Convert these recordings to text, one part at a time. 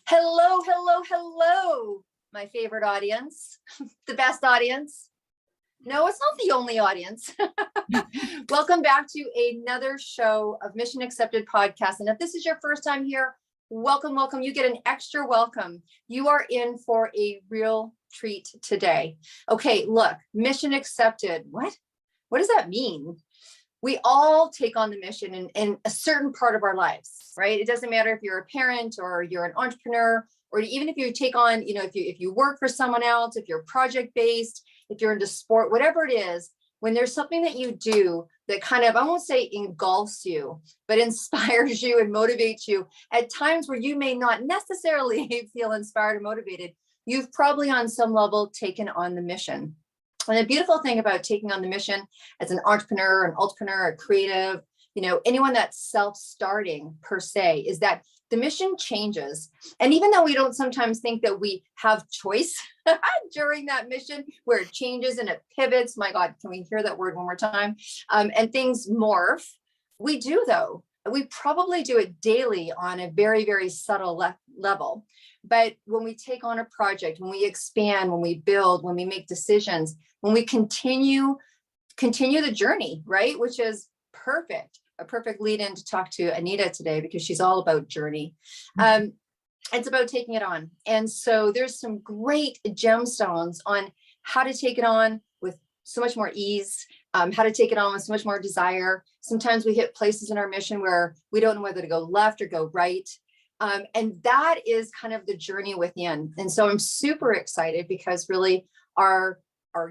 Hello, hello, hello, my favorite audience, the best audience. No, it's not the only audience. Welcome back to another show of Mission Accepted podcast. And if this is your first time here, welcome, welcome. You get an extra welcome. You are in for a real treat today. Okay, look, mission accepted. What does that mean? We all take on the mission in a certain part of our lives, right? It doesn't matter if you're a parent or you're an entrepreneur, or even if you take on, if you work for someone else, if you're project-based, if you're into sport, whatever it is, when there's something that you do that kind of, I won't say engulfs you, but inspires you and motivates you at times where you may not necessarily feel inspired or motivated, you've probably on some level taken on the mission. And the beautiful thing about taking on the mission as an entrepreneur, a creative, anyone that's self-starting per se, is that the mission changes. And even though we don't sometimes think that we have choice during that mission, where it changes and it pivots, my God, can we hear that word one more time? And things morph. We do, though. We probably do it daily on a very, very subtle level. But when we take on a project, when we expand, when we build, when we make decisions, when we continue the journey, right? Which is a perfect lead in to talk to Anita today, because she's all about journey. It's about taking it on. And so there's some great gemstones on how to take it on with so much more ease, how to take it on with so much more desire. Sometimes we hit places in our mission where we don't know whether to go left or go right. And that is kind of the journey within. And so I'm super excited because really our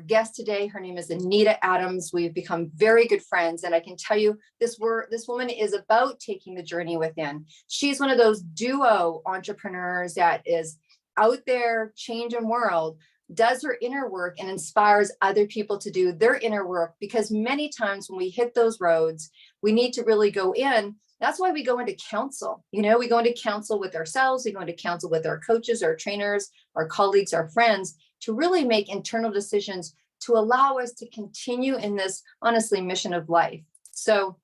guest today, her name is Anita Adams. We've become very good friends. And I can tell you this woman is about taking the journey within. She's one of those duo entrepreneurs that is out there changing world, does her inner work and inspires other people to do their inner work. Because many times when we hit those roads, we need to really go in. That's why we go into counsel. We go into counsel with ourselves. We go into counsel with our coaches, our trainers, our colleagues, our friends, to really make internal decisions to allow us to continue in this, honestly, mission of life. So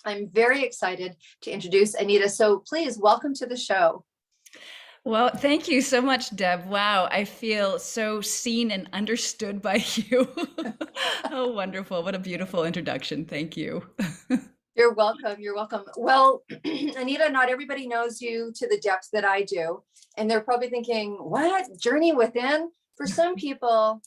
I'm very excited to introduce Anita. So please welcome to the show. Well, thank you so much, Deb. Wow, I feel so seen and understood by you. Oh, wonderful. What a beautiful introduction. Thank you. You're welcome. You're welcome. Well, Anita, not everybody knows you to the depth that I do. And they're probably thinking, what? Journey within? For some people,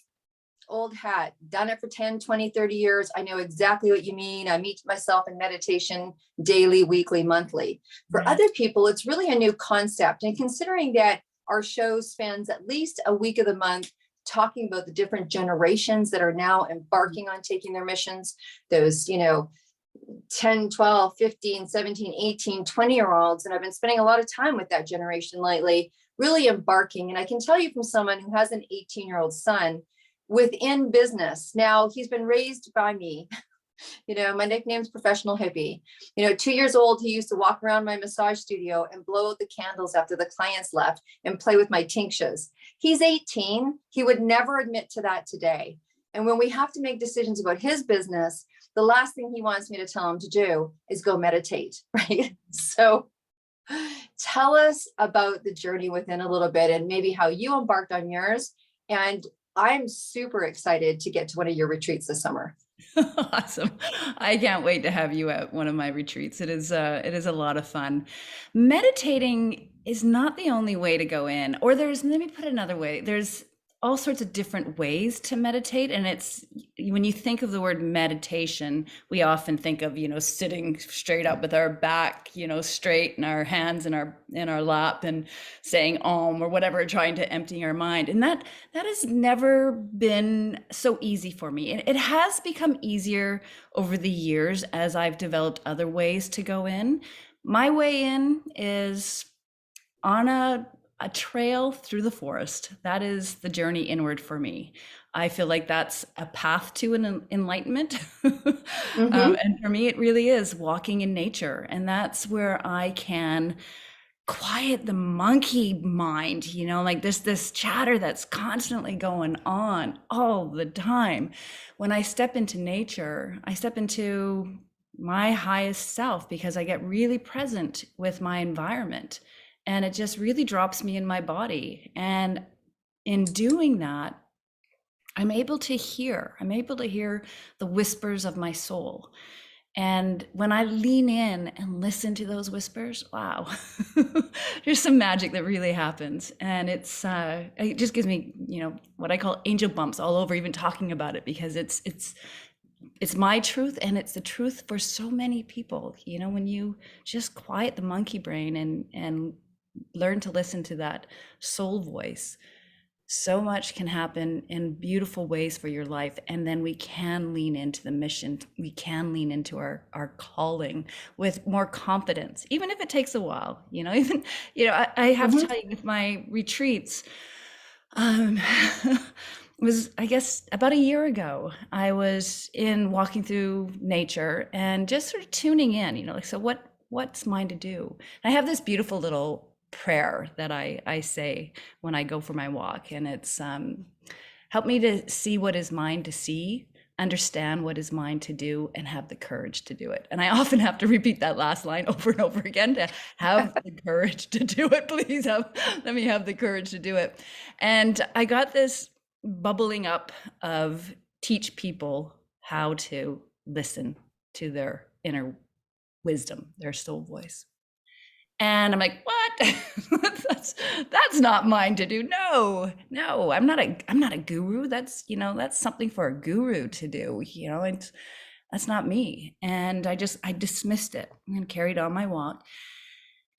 old hat, done it for 10, 20, 30 years. I know exactly what you mean. I meet myself in meditation daily, weekly, monthly. For other people, it's really a new concept. And considering that our show spends at least a week of the month talking about the different generations that are now embarking on taking their missions, those, 10, 12, 15, 17, 18, 20-year-olds. And I've been spending a lot of time with that generation lately, really embarking. And I can tell you from someone who has an 18-year-old son within business. Now, he's been raised by me. My nickname's Professional Hippie. 2 years old, he used to walk around my massage studio and blow out the candles after the clients left and play with my tinctures. He's 18. He would never admit to that today. And when we have to make decisions about his business, the last thing he wants me to tell him to do is go meditate, right? So tell us about the journey within a little bit and maybe how you embarked on yours. And I'm super excited to get to one of your retreats this summer. Awesome. I can't wait to have you at one of my retreats. It is a lot of fun. Meditating is not the only way to go in, or let me put it another way. There's all sorts of different ways to meditate. And it's, when you think of the word meditation, we often think of, sitting straight up with our back, straight, and our hands in our lap and saying Om or whatever, trying to empty our mind. And that has never been so easy for me. And it has become easier over the years as I've developed other ways to go in. My way in is on a trail through the forest. That is the journey inward for me. I feel like that's a path to an enlightenment. And for me, it really is walking in nature. And that's where I can quiet the monkey mind, like there's this chatter that's constantly going on all the time. When I step into nature, I step into my highest self because I get really present with my environment. and it just really drops me in my body. And in doing that, I'm able to hear the whispers of my soul. And when I lean in and listen to those whispers, wow, there's some magic that really happens. And it just gives me, what I call angel bumps all over even talking about it, because it's my truth, and it's the truth for so many people. When you just quiet the monkey brain and learn to listen to that soul voice, so much can happen in beautiful ways for your life. And then we can lean into the mission. We can lean into our calling with more confidence, even if it takes a while. I have to Mhm. tell you, with my retreats, um, it was, I guess, about a year ago. I was in walking through nature and just sort of tuning in, like, so what's mine to do? I have this beautiful little prayer that I say when I go for my walk, and it's help me to see what is mine to see, understand what is mine to do, and have the courage to do it. And I often have to repeat that last line over and over again, to have the courage to do it. Please let me have the courage to do it. And I got this bubbling up of teach people how to listen to their inner wisdom, their soul voice. And I'm like, what? that's not mine to do. No, I'm not a guru. That's something for a guru to do. That's not me. And I dismissed it and carried on my walk.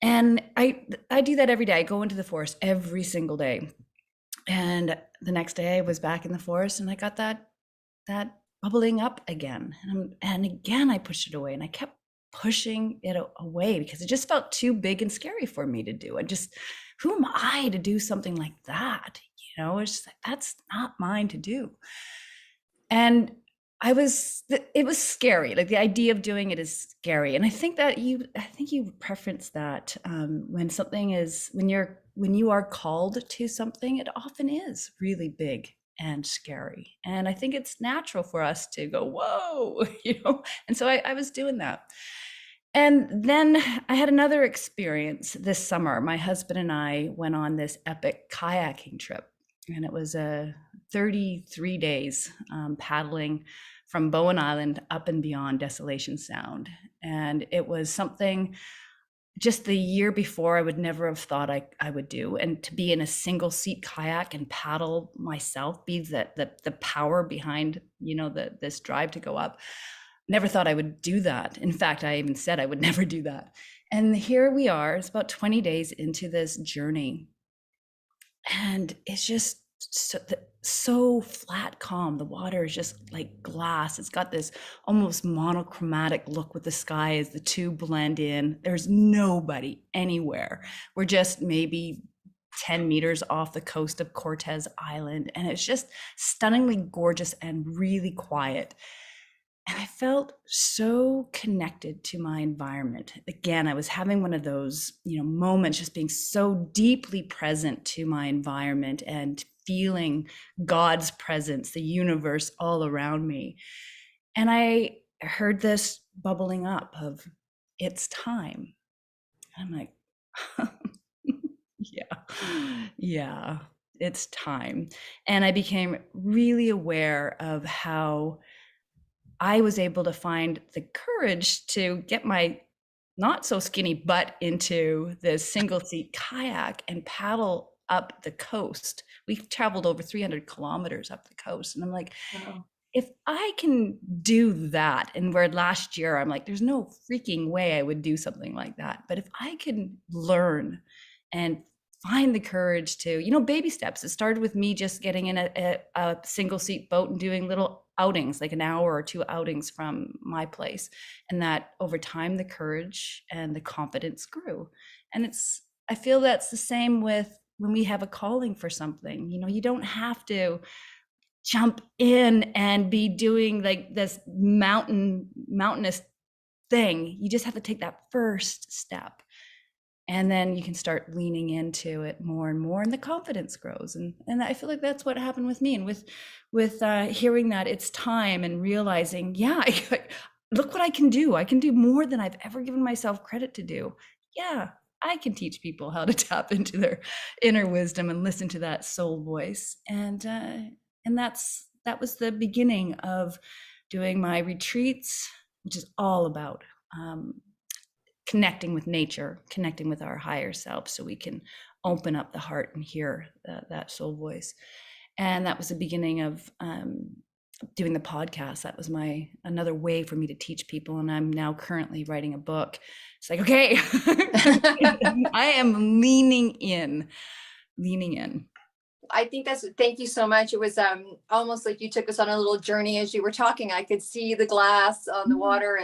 And I do that every day. I go into the forest every single day. And the next day I was back in the forest, and I got that bubbling up again. And again, I pushed it away, and I kept pushing it away because it just felt too big and scary for me to do. And just, who am I to do something like that? It's just like, that's not mine to do. And it was scary. Like, the idea of doing it is scary. And I think you preferenced that, when you are called to something, it often is really big and scary. And I think it's natural for us to go, whoa, And so I was doing that. And then I had another experience this summer. My husband and I went on this epic kayaking trip, and it was 33 days, paddling from Bowen Island up and beyond Desolation Sound. And it was something just the year before I would never have thought I would do. And to be in a single seat kayak and paddle myself, be the power behind, this drive to go up. Never thought I would do that. In fact, I even said I would never do that. And here we are, it's about 20 days into this journey. And it's just so flat calm. The water is just like glass. It's got this almost monochromatic look with the sky as the two blend in. There's nobody anywhere. We're just maybe 10 meters off the coast of Cortez Island, and it's just stunningly gorgeous and really quiet. And I felt so connected to my environment. Again, I was having one of those, moments, just being so deeply present to my environment and feeling God's presence, the universe all around me. And I heard this bubbling up of, it's time. I'm like, yeah, it's time. And I became really aware of how I was able to find the courage to get my not so skinny butt into this single seat kayak and paddle up the coast. We traveled over 300 kilometers up the coast. And I'm like, Wow. if I can do that, and where last year I'm like, there's no freaking way I would do something like that. But if I can learn and find the courage to, baby steps. It started with me just getting in a single seat boat and doing little outings, like an hour or two outings from my place. And that over time, the courage and the confidence grew. And I feel that's the same with when we have a calling for something. You don't have to jump in and be doing like this mountainous thing. You just have to take that first step. And then you can start leaning into it more and more, and the confidence grows. And I feel like that's what happened with me. And with hearing that it's time and realizing, yeah, look what I can do. I can do more than I've ever given myself credit to do. Yeah, I can teach people how to tap into their inner wisdom and listen to that soul voice. And that was the beginning of doing my retreats, which is all about connecting with nature, connecting with our higher self, so we can open up the heart and hear that soul voice. And that was the beginning of doing the podcast. That was another way for me to teach people. And I'm now currently writing a book. It's like, okay, I am leaning in. I think thank you so much. It was almost like you took us on a little journey as you were talking. I could see the glass on the water,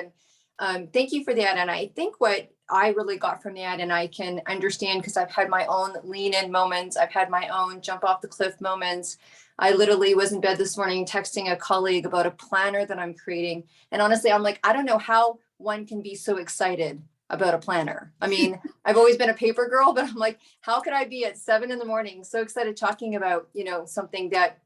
and thank you for that. And I think what I really got from that, and I can understand because I've had my own lean in moments. I've had my own jump off the cliff moments. I literally was in bed this morning texting a colleague about a planner that I'm creating. And honestly, I'm like, I don't know how one can be so excited about a planner. I mean, I've always been a paper girl, but I'm like, how could I be at 7 a.m. so excited talking about, something that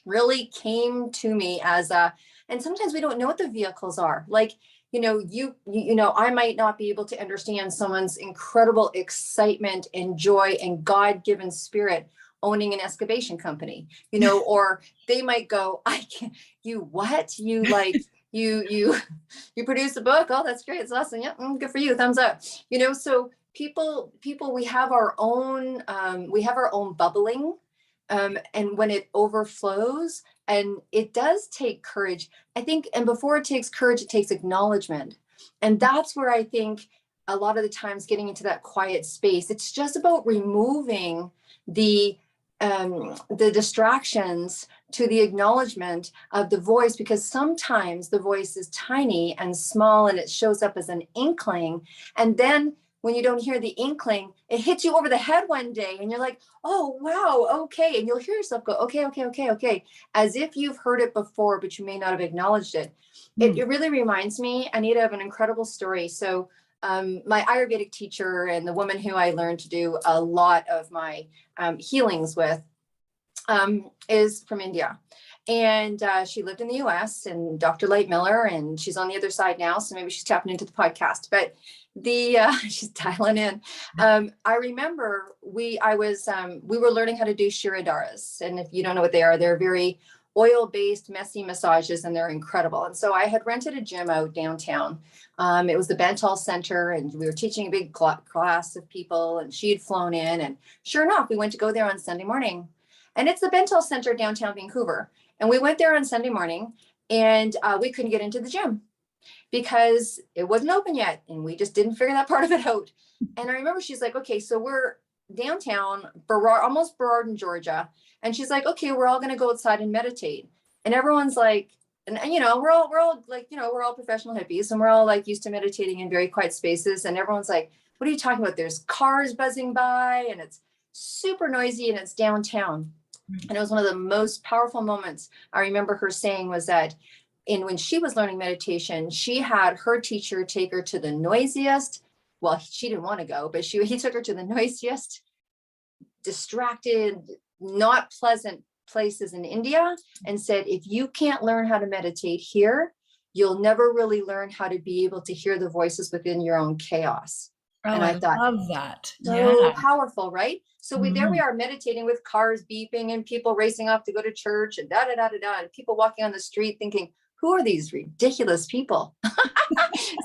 really came to me as and sometimes we don't know what the vehicles are. Like, I might not be able to understand someone's incredible excitement and joy and God-given spirit owning an excavation company, or they might go, I can't, you produce a book. Oh, that's great. It's awesome. Yeah. Good for you. Thumbs up. So people, we have our own bubbling. And when it overflows, and it does take courage, I think, and before it takes courage, it takes acknowledgement. And that's where I think a lot of the times getting into that quiet space, it's just about removing the distractions to the acknowledgement of the voice, because sometimes the voice is tiny and small and it shows up as an inkling. And then when you don't hear the inkling, it hits you over the head one day and you're like, oh, wow, okay. And you'll hear yourself go, okay, as if you've heard it before, but you may not have acknowledged it. It really reminds me, Anita, of an incredible story. So my Ayurvedic teacher and the woman who I learned to do a lot of my healings with is from India. And she lived in the US, and Dr. Light Miller, and she's on the other side now. So maybe she's tapping into the podcast, but she's dialing in. I remember we were learning how to do Shiradaras. And if you don't know what they are, they're very oil-based, messy massages, and they're incredible. And so I had rented a gym out downtown. It was the Bentall Center, and we were teaching a big class of people, and she had flown in, and sure enough, we went to go there on Sunday morning. And it's the Bentall Center, downtown Vancouver. And we went there on Sunday morning, and we couldn't get into the gym because it wasn't open yet. And we just didn't figure that part of it out. And I remember she's like, okay, so we're downtown, almost Burrardin, Georgia. And she's like, okay, we're all going to go outside and meditate. And everyone's like, and we're all like, we're all professional hippies, and we're all like used to meditating in very quiet spaces. And everyone's like, what are you talking about? There's cars buzzing by, and it's super noisy, and it's downtown. And it was one of the most powerful moments I remember her saying was that when she was learning meditation, she had her teacher take her to the noisiest, well, she didn't want to go, but he took her to the noisiest, distracted, not pleasant places in India, and said, if you can't learn how to meditate here, you'll never really learn how to be able to hear the voices within your own chaos. Oh, and I thought, love that. So powerful, right? So there we are meditating with cars beeping and people racing off to go to church and and people walking on the street thinking, who are these ridiculous people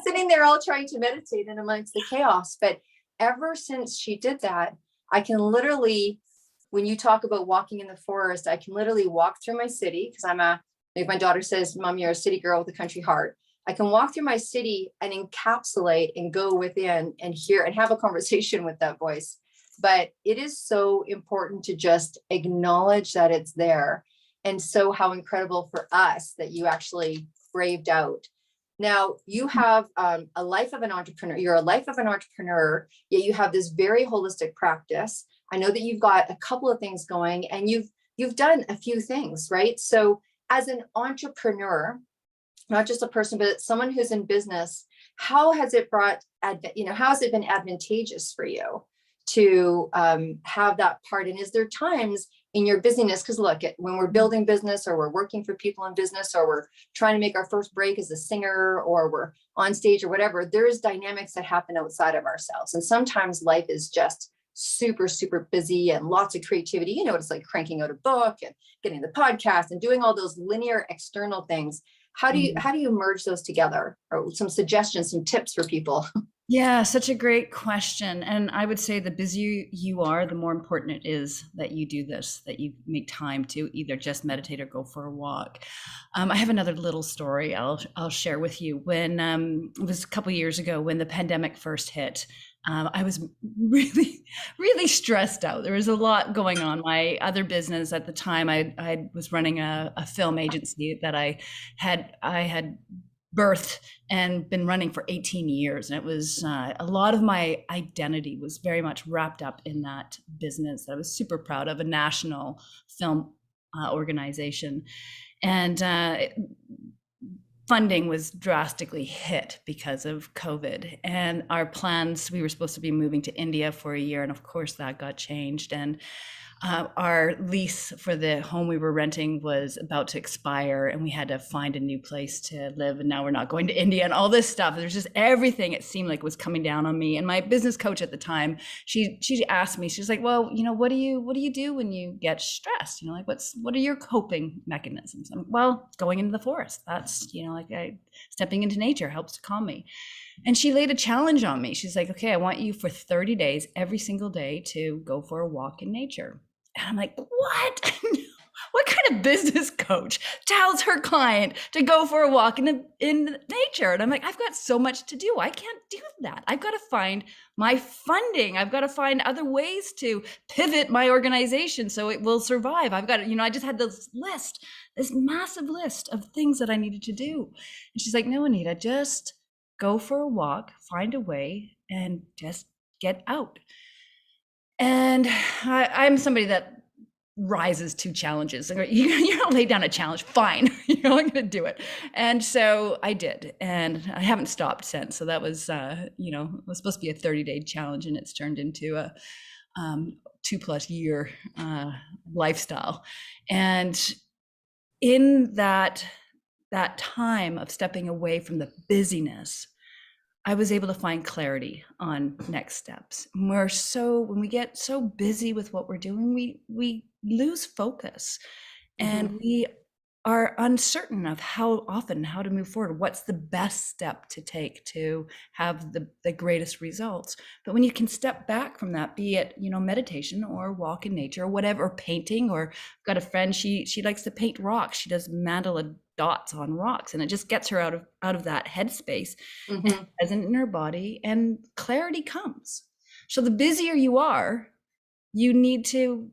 sitting there all trying to meditate in amongst the chaos? But ever since she did that, I can literally, when you talk about walking in the forest, I can literally walk through my city, because like my daughter says, Mom, you're a city girl with a country heart. I can walk through my city and encapsulate and go within and hear and have a conversation with that voice. But it is so important to just acknowledge that it's there. And so how incredible for us that you actually braved out. Now you have a life of an entrepreneur. You're a life of an entrepreneur, yet you have this very holistic practice. I know that you've got a couple of things going, and you've done a few things, right? So as an entrepreneur, not just a person, but someone who's in business, how has it how has it been advantageous for you to have that part? And is there times in your busyness. Because look, when we're building business, or we're working for people in business, or we're trying to make our first break as a singer, or we're on stage or whatever, there's dynamics that happen outside of ourselves. And sometimes life is just super, super busy and lots of creativity. You know, it's like cranking out a book and getting the podcast and doing all those linear external things. How do you merge those together? Or some suggestions, some tips for people? Yeah, such a great question. And I would say the busier you are, the more important it is that you do this, that you make time to either just meditate or go for a walk. I have another little story I'll share with you. When it was a couple years ago when the pandemic first hit, I was really, really stressed out. There was a lot going on. My other business at the time, I was running a film agency that I had birthed and been running for 18 years. And it was a lot of my identity was very much wrapped up in that business that I was super proud of, a national film organization. And funding was drastically hit because of COVID. And our plans, we were supposed to be moving to India for a year. And of course that got changed. And our lease for the home we were renting was about to expire, and we had to find a new place to live. And now we're not going to India and all this stuff. There's just everything, it seemed like, was coming down on me. And my business coach at the time, she asked me, she's like, well, you know, what do you do when you get stressed? You know, like what are your coping mechanisms? I'm, well, going into the forest. That's, you know, like stepping into nature helps to calm me. And she laid a challenge on me. She's like, okay, I want you for 30 days, every single day, to go for a walk in nature. And I'm like, what? What kind of business coach tells her client to go for a walk in nature? And I'm like, I've got so much to do. I can't do that. I've got to find my funding. I've got to find other ways to pivot my organization so it will survive. I've got to, you know, I just had this massive list of things that I needed to do. And she's like, no, Anita, just go for a walk, find a way, and just get out. And I'm somebody that rises to challenges. You don't lay down a challenge, fine, you know, I'm going to do it. And so I did, and I haven't stopped since. So that was, you know, it was supposed to be a 30-day challenge, and it's turned into a 2+ year lifestyle. And in that time of stepping away from the busyness, I was able to find clarity on next steps. When we get so busy with what we're doing, we lose focus, and we are uncertain of how to move forward. What's the best step to take to have the greatest results? But when you can step back from that, be it, you know, meditation or walk in nature or whatever, or painting, or I've got a friend, she likes to paint rocks. She does mandala dots on rocks, and it just gets her out of that headspace and present in her body, and clarity comes. So the busier you are, you need to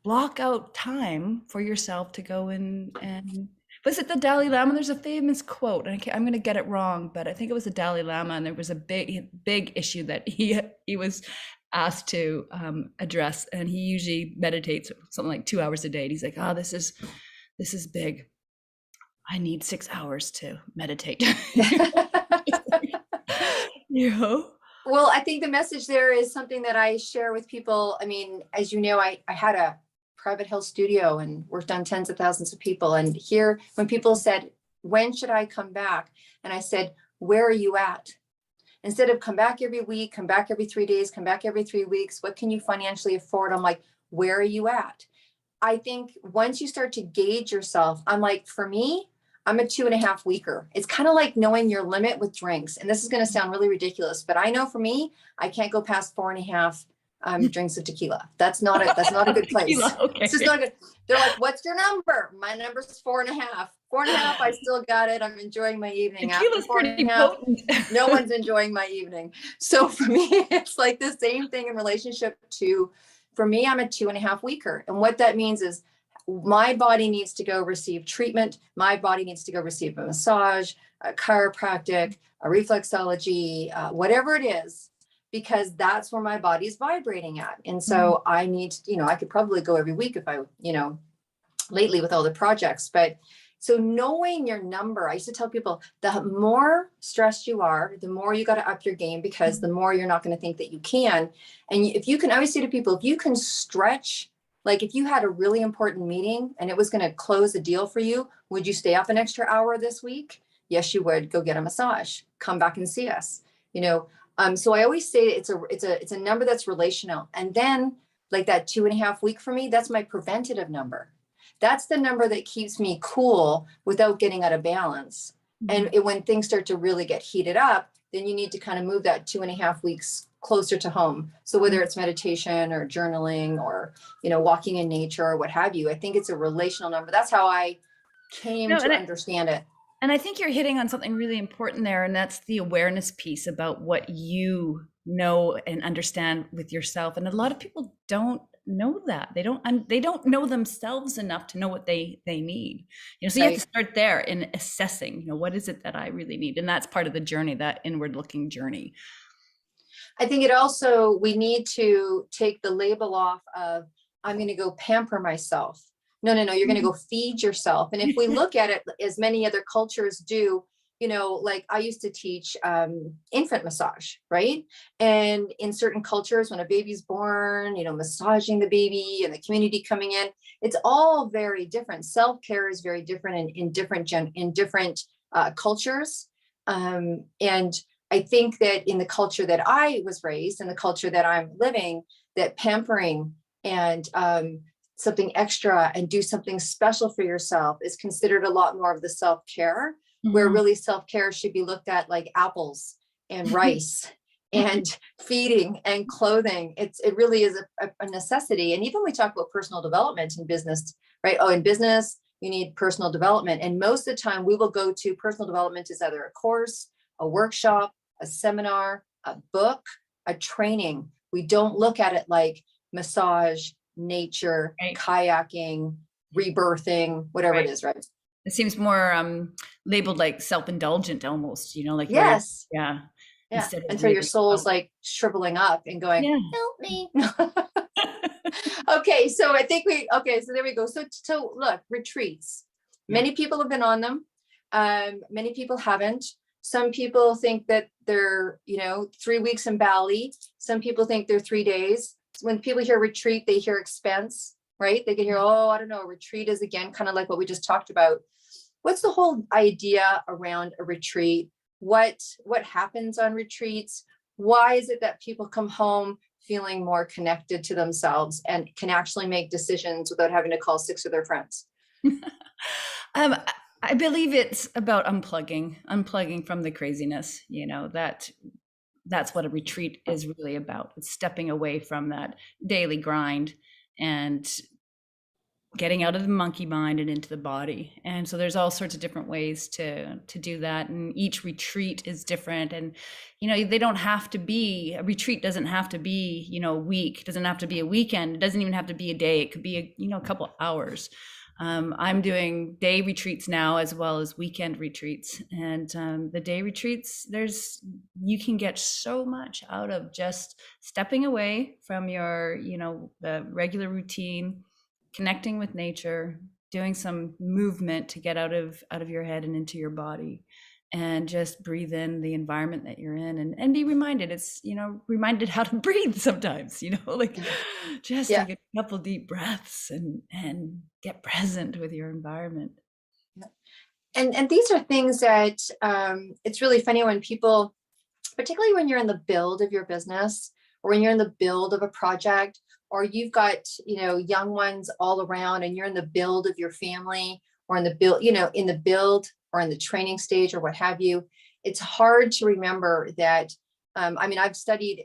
block out time for yourself to go and was it the Dalai Lama? There's a famous quote, and I'm going to get it wrong, but I think it was the Dalai Lama, and there was a big issue that he was asked to address, and he usually meditates something like 2 hours a day. And he's like, oh, this is big. I need 6 hours to meditate. You know? Well, I think the message there is something that I share with people. I mean, as you know, I had a private health studio and worked on tens of thousands of people. And here, when people said, when should I come back? And I said, where are you at? Instead of come back every week, come back every 3 days, come back every 3 weeks, what can you financially afford? I'm like, where are you at? I think once you start to gauge yourself, I'm like, for me, I'm a 2.5 weeker. It's kind of like knowing your limit with drinks. And this is going to sound really ridiculous, but I know for me, I can't go past 4.5 drinks of tequila. That's not a good place. Tequila, okay. It's just not good. They're like, what's your number? My number's 4.5. 4.5, I still got it. I'm enjoying my evening. Tequila's pretty potent. No one's enjoying my evening. So for me, it's like the same thing in relationship to, for me, I'm a 2.5 weeker. And what that means is my body needs to go receive treatment. My body needs to go receive a massage, a chiropractic, a reflexology, whatever it is, because that's where my body's vibrating at. And so I need, I could probably go every week if I, lately with all the projects, but so knowing your number, I used to tell people, the more stressed you are, the more you got to up your game, because the more you're not going to think that you can. And if you can, I always say to people, if you can stretch Like if you had a really important meeting and it was going to close a deal for you, would you stay up an extra hour this week? Yes, you would. Go get a massage. Come back and see us. You know, so I always say it's a number that's relational. And then like that 2.5 week for me, that's my preventative number. That's the number that keeps me cool without getting out of balance. And when things start to really get heated up, then you need to kind of move that 2.5 weeks closer to home. So whether it's meditation or journaling or, you know, walking in nature or what have you, I think it's a relational number. That's how I came No, to understand it. and I think you're hitting on something really important there, and that's the awareness piece about what you know and understand with yourself. And a lot of people don't know that. They don't know themselves enough to know what they need. You know, so you have to Right. start there in assessing, you know, what is it that I really need? And that's part of the journey, that inward looking journey. I think it also, we need to take the label off of, I'm going to go pamper myself. No, no, no, you're going to go feed yourself. And if we look at it as many other cultures do, you know, like I used to teach infant massage, right? And in certain cultures, when a baby's born, you know, massaging the baby and the community coming in, it's all very different. Self-care is very different in different cultures. And I think that in the culture that I was raised and the culture that I'm living, that pampering and something extra and do something special for yourself is considered a lot more of the self-care, where really self-care should be looked at like apples and rice and feeding and clothing. It really is a necessity. And even we talk about personal development in business, right? Oh, in business, you need personal development. And most of the time we will go to personal development is either a course, a workshop, a seminar, a book, a training. We don't look at it like massage, nature, Right. kayaking, rebirthing, whatever Right. it is, right? It seems more labeled like self-indulgent almost, you know, like where Yes. yeah, Yeah. instead of Until your really soul's like shriveling up and going, yeah. help me. Okay. So I think okay. So there we go. So look, retreats. Yeah. Many people have been on them. Many people haven't. Some people think that they're, you know, 3 weeks in Bali. Some people think they're 3 days. So when people hear retreat, they hear expense, right? They can hear, oh, I don't know, a retreat is again, kind of like what we just talked about. What's the whole idea around a retreat? What happens on retreats? Why is it that people come home feeling more connected to themselves and can actually make decisions without having to call 6 of their friends? Um, I believe it's about unplugging from the craziness, you know, that's what a retreat is really about. It's stepping away from that daily grind and getting out of the monkey mind and into the body. And so there's all sorts of different ways to do that. And each retreat is different. And, you know, they don't have to be, a retreat doesn't have to be, you know, a week, it doesn't have to be a weekend. It doesn't even have to be a day. It could be, a couple hours. I'm doing day retreats now as well as weekend retreats. And the day retreats, you can get so much out of just stepping away from your, the regular routine, connecting with nature, doing some movement to get out of your head and into your body, and just breathe in the environment that you're in, and be reminded, reminded how to breathe sometimes, like just Yeah. take a couple deep breaths and get present with your environment. And these are things that it's really funny when people, particularly when you're in the build of your business or when you're in the build of a project, or you've got, young ones all around and you're in the build of your family or in the build, in the build or in the training stage or what have you, it's hard to remember that. I've studied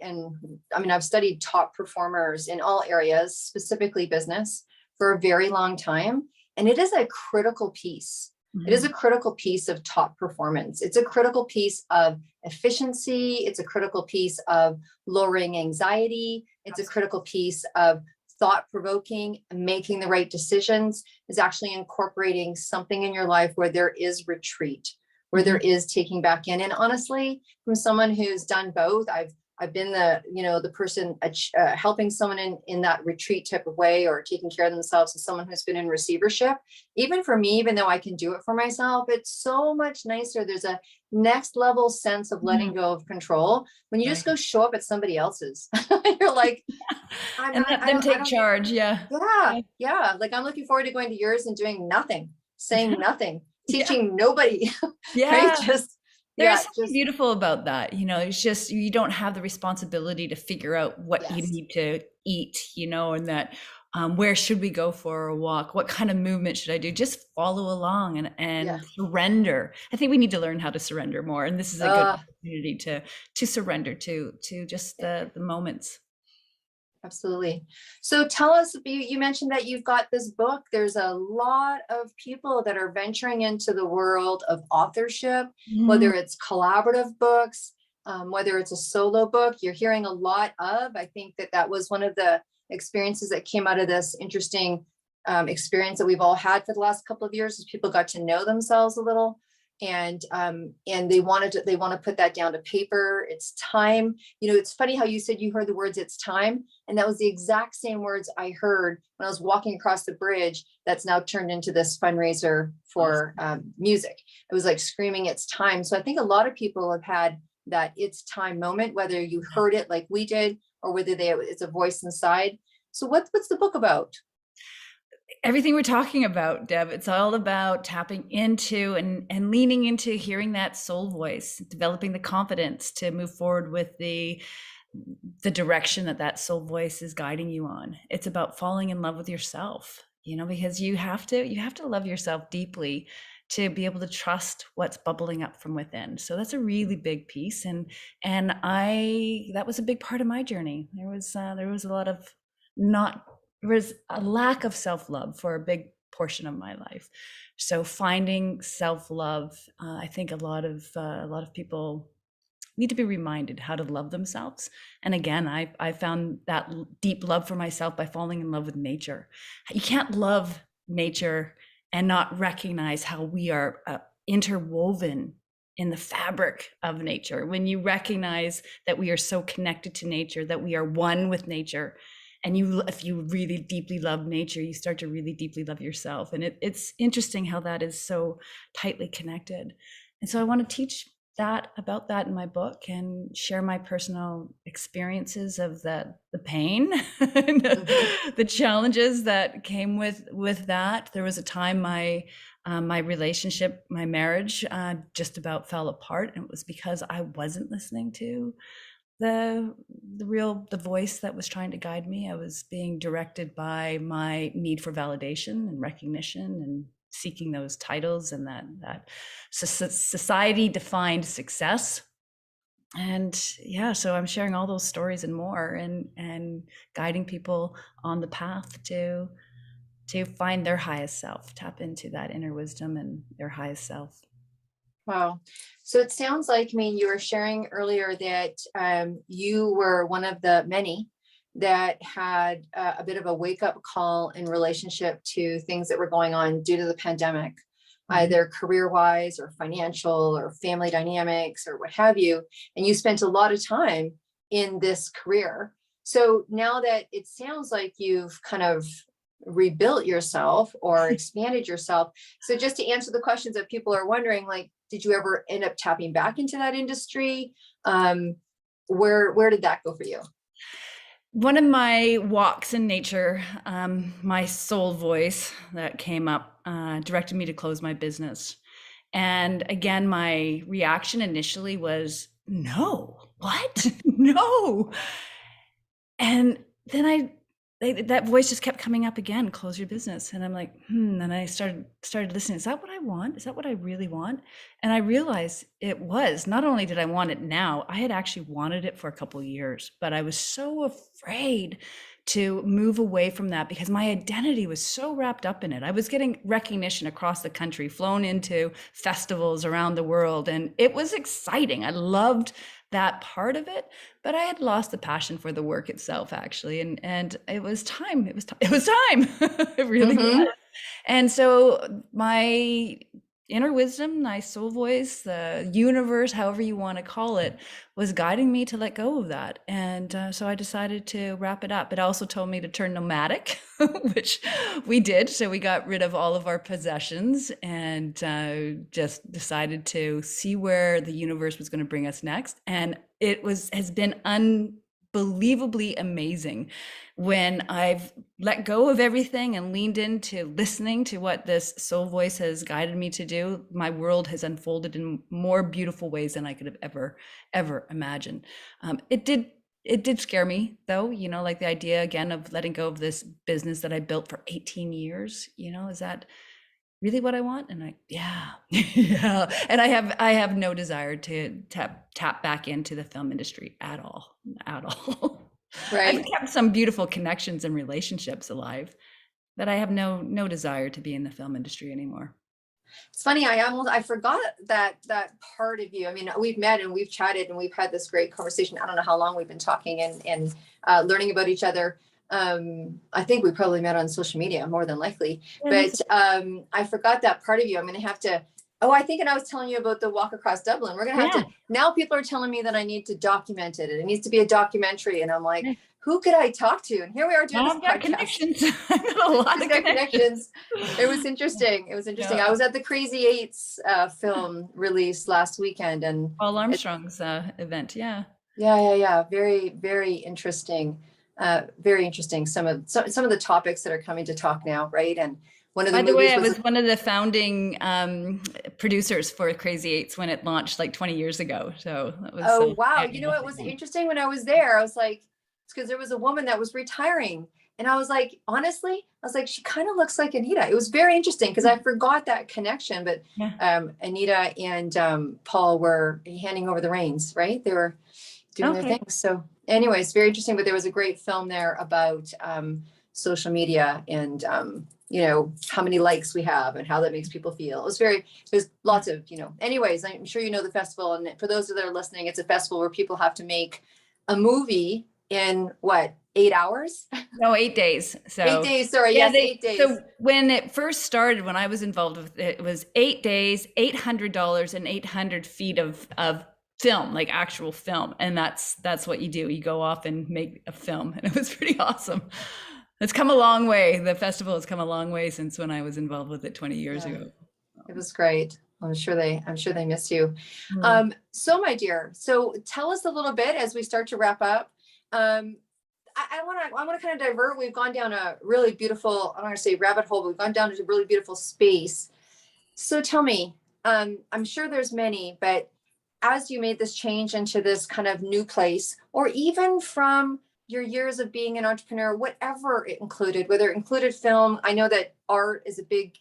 top performers in all areas, specifically business, for a very long time. And it is a critical piece. It is a critical piece of top performance. It's a critical piece of efficiency. It's a critical piece of lowering anxiety. It's a critical piece of thought provoking, making the right decisions, is actually incorporating something in your life where there is retreat, where there is taking back in. And honestly, from someone who's done both, I've I've been the person helping someone in that retreat type of way, or taking care of themselves, as someone who's been in receivership. Even for me, even though I can do it for myself, it's so much nicer. There's a next level sense of letting Mhm. go of control when you just Right. go show up at somebody else's. You're like, I'm And not, let them I take don't, charge. Yeah. yeah, Yeah. yeah. Like I'm looking forward to going to yours and doing nothing, saying nothing, Yeah. teaching nobody, right? Yeah. Just, There's yeah, something just, beautiful about that. It's just you don't have the responsibility to figure out what you yes, need to eat, and that where should we go for a walk? What kind of movement should I do? Just follow along yeah. and surrender. I think we need to learn how to surrender more, and this is a good Uh, opportunity to surrender to just the moments. Absolutely. So tell us, you mentioned that you've got this book. There's a lot of people that are venturing into the world of authorship, Mm, whether it's collaborative books, whether it's a solo book. You're hearing a lot of. I think that was one of the experiences that came out of this interesting experience that we've all had for the last couple of years, as people got to know themselves a little. And they want to put that down to paper. It's time. It's funny how you said you heard the words "it's time," and that was the exact same words I heard when I was walking across the bridge. That's now turned into this fundraiser for awesome. music. It was like screaming, "It's time!" So I think a lot of people have had that "it's time" moment, whether you heard it like we did, or whether it's a voice inside. So what's the book about? Everything we're talking about, Deb, it's all about tapping into and leaning into hearing that soul voice, developing the confidence to move forward with the direction that soul voice is guiding you on. It's about falling in love with yourself, because you have to love yourself deeply to be able to trust what's bubbling up from within. So that's a really big piece, and I that was a big part of my journey. There was a lot of not there was a lack of self-love for a big portion of my life. So finding self-love, I think a lot of people need to be reminded how to love themselves. And again, I found that deep love for myself by falling in love with nature. You can't love nature and not recognize how we are interwoven in the fabric of nature. When you recognize that we are so connected to nature, that we are one with nature, and if you really deeply love nature, you start to really deeply love yourself. And it's interesting how that is so tightly connected. And so I want to teach about that in my book and share my personal experiences of the pain and Mhm. the challenges that came with that. There was a time my relationship, my marriage, just about fell apart, and it was because I wasn't listening to the the voice that was trying to guide me. I was being directed by my need for validation and recognition and seeking those titles and that society defined success. And yeah, so I'm sharing all those stories and more, and guiding people on the path to find their highest self, tap into that inner wisdom and their highest self. Wow. So it sounds like, I mean, you were sharing earlier that you were one of the many that had a bit of a wake up call in relationship to things that were going on due to the pandemic, Mhm. either career wise or financial or family dynamics or what have you. And you spent a lot of time in this career. So now that it sounds like you've kind of rebuilt yourself or expanded yourself. So just to answer the questions that people are wondering, like, did you ever end up tapping back into that industry? Um, where did that go for you? One of my walks in nature, my soul voice that came up directed me to close my business. And again, my reaction initially was, no, what? No. And then that voice just kept coming up again, close your business. And I'm like, and I started listening. Is that what I want? Is that what I really want? And I realized it was. Not only did I want it now, I had actually wanted it for a couple of years, but I was so afraid to move away from that because my identity was so wrapped up in it. I was getting recognition across the country, flown into festivals around the world, and it was exciting. I loved that part of it, but I had lost the passion for the work itself, actually, and it was time. It was time. It really was. Mm-hmm. And so my inner wisdom, my soul voice, the universe, however you want to call it, was guiding me to let go of that. And so I decided to wrap it up. It also told me to turn nomadic, which we did. So we got rid of all of our possessions and just decided to see where the universe was going to bring us next. And it has been unbelievably amazing when I've let go of everything and leaned into listening to what this soul voice has guided me to do. My world has unfolded in more beautiful ways than I could have ever imagined. It did scare me though, like the idea again of letting go of this business that I built for 18 years. Is that really what I want? And yeah, yeah. And I have no desire to tap back into the film industry at all, at all. I've Right. kept some beautiful connections and relationships alive, but I have no desire to be in the film industry anymore. It's funny. I forgot that part of you. I mean, we've met and we've chatted and we've had this great conversation. I don't know how long we've been talking and learning about each other. I think we probably met on social media more than likely, Yeah, I think but so. I forgot that part of you. I'm going to have to. Oh, I think, and I was telling you about the walk across Dublin. We're going to have Yeah, to. Now people are telling me that I need to document it. It needs to be a documentary, and I'm like, yeah. who could I talk to? And here we are doing this I've got podcast. connections. I've got a lot She's of got connections. connections. It was interesting. It was interesting. Yeah. I was at the Crazy Eights film release last weekend, and Paul it, Armstrong's event. Yeah. yeah. Very, very interesting. Very interesting. Some of the topics that are coming to talk now, right? And one of the By the way, movies I was. was one of the founding producers for Crazy Eights when it launched like 20 years ago. So that was Oh wow! yeah, You know yeah, what was yeah. interesting when I was there? I was like, it's because there was a woman that was retiring, and I was like, honestly, I was like, she kind of looks like Anita. It was very interesting because I forgot that connection. But Yeah. Anita and Paul were handing over the reins, right? They were doing their Okay. thing. So, anyways, very interesting. But there was a great film there about social media and how many likes we have and how that makes people feel. There's lots of anyways, I'm sure you know the festival, and for those that are listening, it's a festival where people have to make a movie in what, 8 hours. No, 8 days. 8 So days, sorry, yeah, yes, they 8 days. so when it first started, when I was involved with it, it was 8 days, $800 and 800 feet of film, like actual film. And that's what you do. You go off and make a film. And it was pretty awesome. It's come a long way. The festival has come a long way since when I was involved with it 20 years Yeah, ago. it was great. I'm sure they miss you. Mm. So my dear, so tell us a little bit as we start to wrap up. um, I want to kind of divert. We've gone down a really beautiful, I don't want to say rabbit hole, but we've gone down to a really beautiful space. So tell me, I'm sure there's many, but as you made this change into this kind of new place, or even from your years of being an entrepreneur, whatever it included, whether it included film, I know that art is a big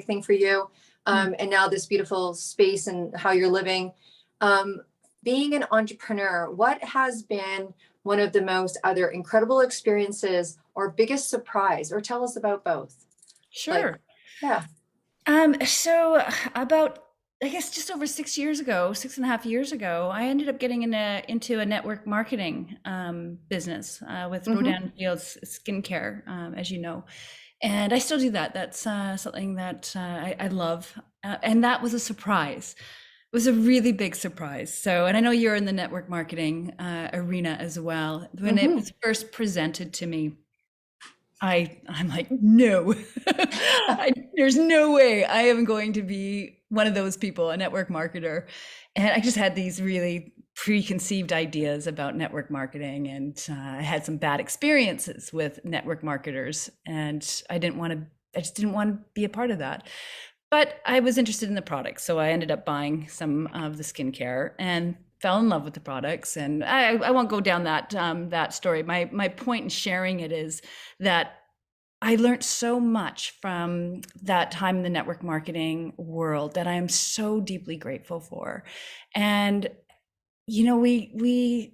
thing for you. Mm. And now this beautiful space and how you're living. Um, Being an entrepreneur, what has been one of the most either incredible experiences or biggest surprise, or tell us about both? Like, Sure. yeah. So about, I guess, just over 6 years ago, 6.5 years ago, I ended up getting into a network marketing business with Hmm. Rodan Fields Skincare, as you know. And I still do that. That's something that I love. And that was a surprise. It was a really big surprise. So, and I know you're in the network marketing arena as well. When it Hmm. was first presented to me, I'm like, no, there's no way I am going to be one of those people, a network marketer. And I just had these really preconceived ideas about network marketing, and I had some bad experiences with network marketers, and I just didn't want to be a part of that. But I was interested in the products, so I ended up buying some of the skincare and fell in love with the products. And I won't go down that story. My point in sharing it is that I learned so much from that time in the network marketing world that I am so deeply grateful for. And we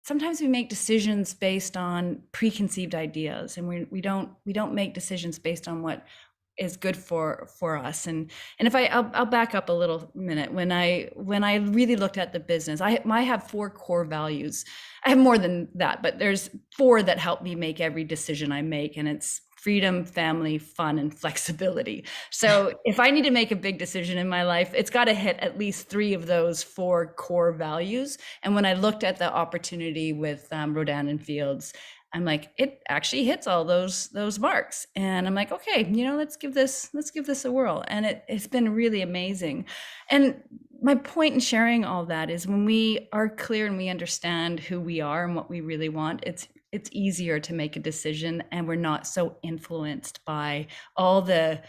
sometimes we make decisions based on preconceived ideas, and we don't make decisions based on what is good for us. And if I'll back up a little minute. When I really looked at the business, I have 4 core values. I have more than that, but there's 4 that help me make every decision I make, and it's freedom, family, fun, and flexibility. So if I need to make a big decision in my life, it's got to hit at least 3 of those 4 core values. And when I looked at the opportunity with Rodan and Fields, I'm like, it actually hits all those marks. And I'm like, okay, let's give this a whirl. And it's been really amazing. And my point in sharing all that is when we are clear and we understand who we are and what we really want, it's easier to make a decision, and we're not so influenced by all the,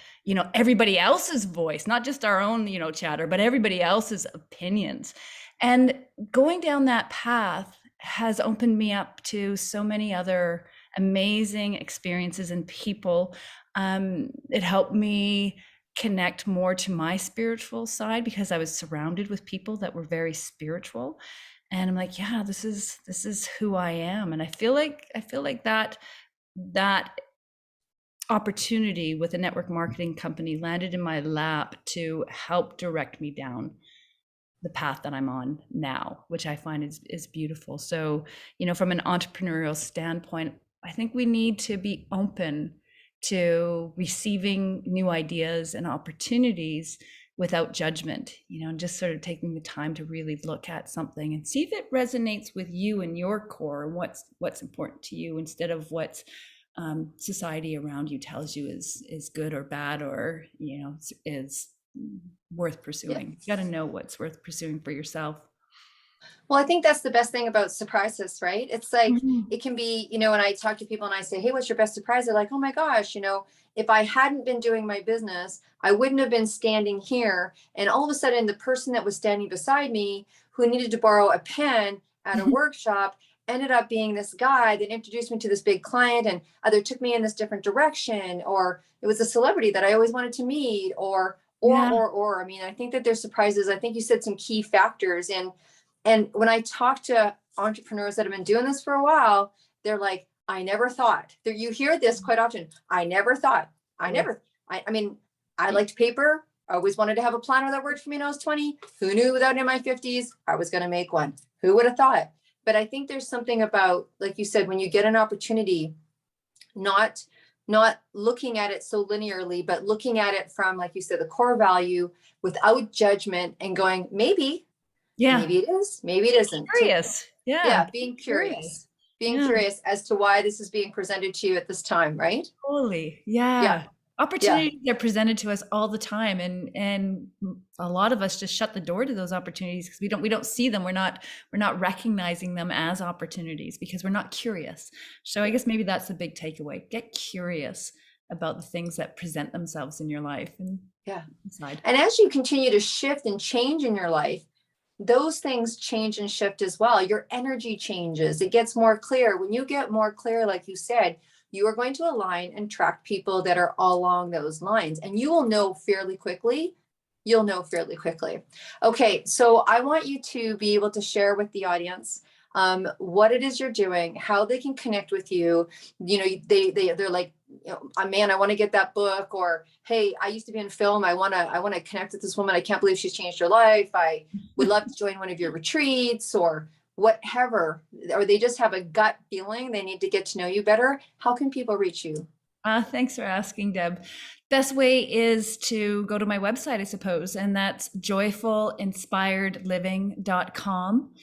everybody else's voice, not just our own, chatter, but everybody else's opinions. And going down that path has opened me up to so many other amazing experiences and people. It helped me connect more to my spiritual side because I was surrounded with people that were very spiritual. And I'm like, yeah, this is who I am. And I feel like that opportunity with a network marketing company landed in my lap to help direct me down the path that I'm on now, which I find is beautiful. So, from an entrepreneurial standpoint, I think we need to be open to receiving new ideas and opportunities without judgment, and just sort of taking the time to really look at something and see if it resonates with you and your core and what's important to you, instead of what society around you tells you is good or bad, or is worth pursuing. You got to know what's worth pursuing for yourself. Well, I think that's the best thing about surprises, right? It's like, Mhm. it can be, when I talk to people and I say, hey, what's your best surprise? They're like, oh my gosh, if I hadn't been doing my business, I wouldn't have been standing here. And all of a sudden, the person that was standing beside me who needed to borrow a pen at a workshop ended up being this guy that introduced me to this big client, and either took me in this different direction, or it was a celebrity that I always wanted to meet, Yeah. I mean, I think that there's surprises. I think you said some key factors. And when I talk to entrepreneurs that have been doing this for a while, they're like, I never thought. You hear this quite often. I never thought. Yeah. I mean, I liked paper. I always wanted to have a planner that worked for me when I was 20. Who knew that in my 50s I was going to make one? Who would have thought? But I think there's something about, like you said, when you get an opportunity, not looking at it so linearly, but looking at it from, like you said, the core value without judgment, and going, maybe Yeah. it is, maybe it isn't. Curious. Yeah. Being Curious. curious as to why this is being presented to you at this time, right? Totally. Yeah, Yeah. yeah, Opportunities are presented to us all the time, and a lot of us just shut the door to those opportunities because we don't see them. We're not recognizing them as opportunities because we're not curious. So I guess maybe that's the big takeaway. Get curious about the things that present themselves in your life and yeah. decide. And as you continue to shift and change in your life, those things change and shift as well. Your energy changes. It gets more clear. When you get more clear, like you said, you are going to align and track people that are all along those lines, and you will know fairly quickly. You'll know fairly quickly. Okay, so I want you to be able to share with the audience what it is you're doing, how they can connect with you. They're like, man, I want to get that book, or hey, I used to be in film. I want to connect with this woman. I can't believe she's changed her life. I would love to join one of your retreats, or whatever, or they just have a gut feeling they need to get to know you better. How can people reach you? Thanks for asking, Deb. Best way is to go to my website, I suppose, and that's joyfulinspiredliving.com.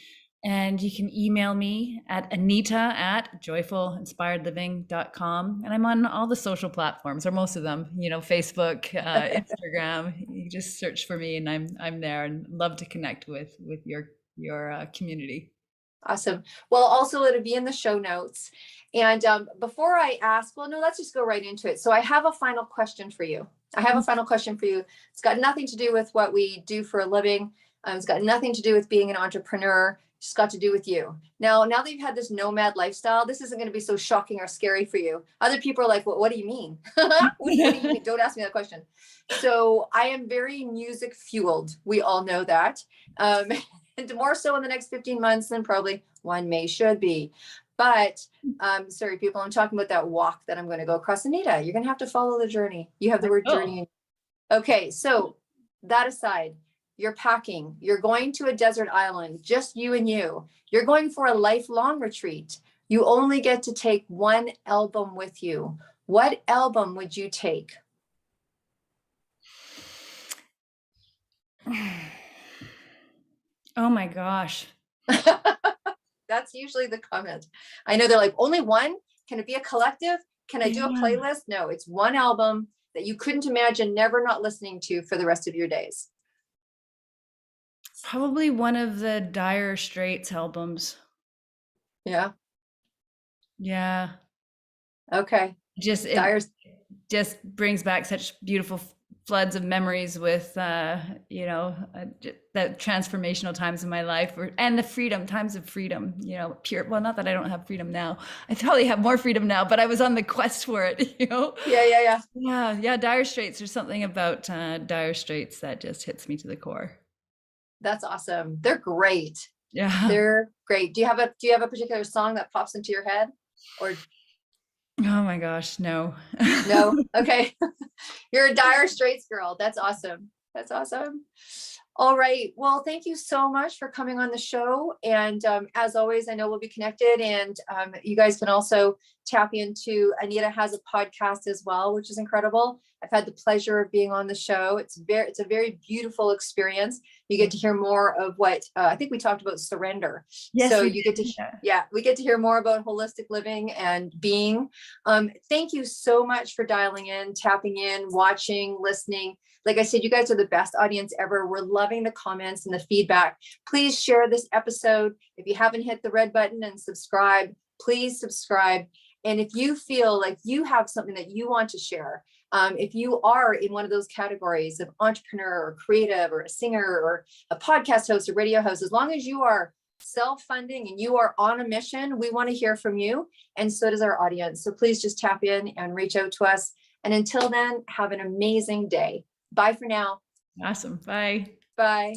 And you can email me at anita@joyfulinspiredliving.com. And I'm on all the social platforms, or most of them, Facebook, Instagram. You just search for me and I'm there, and love to connect with your community. Awesome. Well, also it'll be in the show notes. And before I ask, well, no, let's just go right into it. So I have a final question for you. It's got nothing to do with what we do for a living. It's got nothing to do with being an entrepreneur. It's got to do with you. Now that you've had this nomad lifestyle, this isn't going to be so shocking or scary for you. Other people are like, well, what do you mean? What do you mean? Don't ask me that question. So I am very music fueled. We all know that. And more so in the next 15 months than probably one may should be. But sorry, people, I'm talking about that walk that I'm going to go across. Anita, you're going to have to follow the journey. You have the word journey. Okay, so that aside, you're packing, you're going to a desert island, just you and you. You're going for a lifelong retreat. You only get to take one album with you. What album would you take? Oh my gosh. That's usually the comment. I know they're like, only one? Can it be a collective? Can I do a Yeah. playlist? No, it's one album that you couldn't imagine never not listening to for the rest of your days. Probably one of the Dire Straits albums. Yeah. Yeah. Okay. Just Dyer's. just brings back such beautiful floods of memories with the transformational times in my life, and the freedom times of freedom, pure. Well, not that I don't have freedom now. I probably have more freedom now, but I was on the quest for it. Yeah. Dire Straits. There's something about Dire Straits that just hits me to the core. That's awesome. They're great. Yeah. They're great. Do you have a particular song that pops into your head, or? Oh my gosh, no. No. Okay. You're a Dire Straits girl. That's awesome. That's awesome. All right. Well, thank you so much for coming on the show. And as always, I know we'll be connected, and you guys can also tap into, Anita has a podcast as well, which is incredible. I've had the pleasure of being on the show. It's a very beautiful experience. You get to hear more of what I think we talked about, surrender. Yes, so we you did. get to, we get to hear more about holistic living and being. Thank you so much for dialing in, tapping in, watching, listening. Like I said, you guys are the best audience ever. We're loving the comments and the feedback. Please share this episode. If you haven't hit the red button and subscribe, please subscribe. And if you feel like you have something that you want to share, if you are in one of those categories of entrepreneur or creative or a singer or a podcast host or radio host, as long as you are self-funding and you are on a mission, we want to hear from you. And so does our audience. So please just tap in and reach out to us. And until then, have an amazing day. Bye for now. Awesome. Bye. Bye.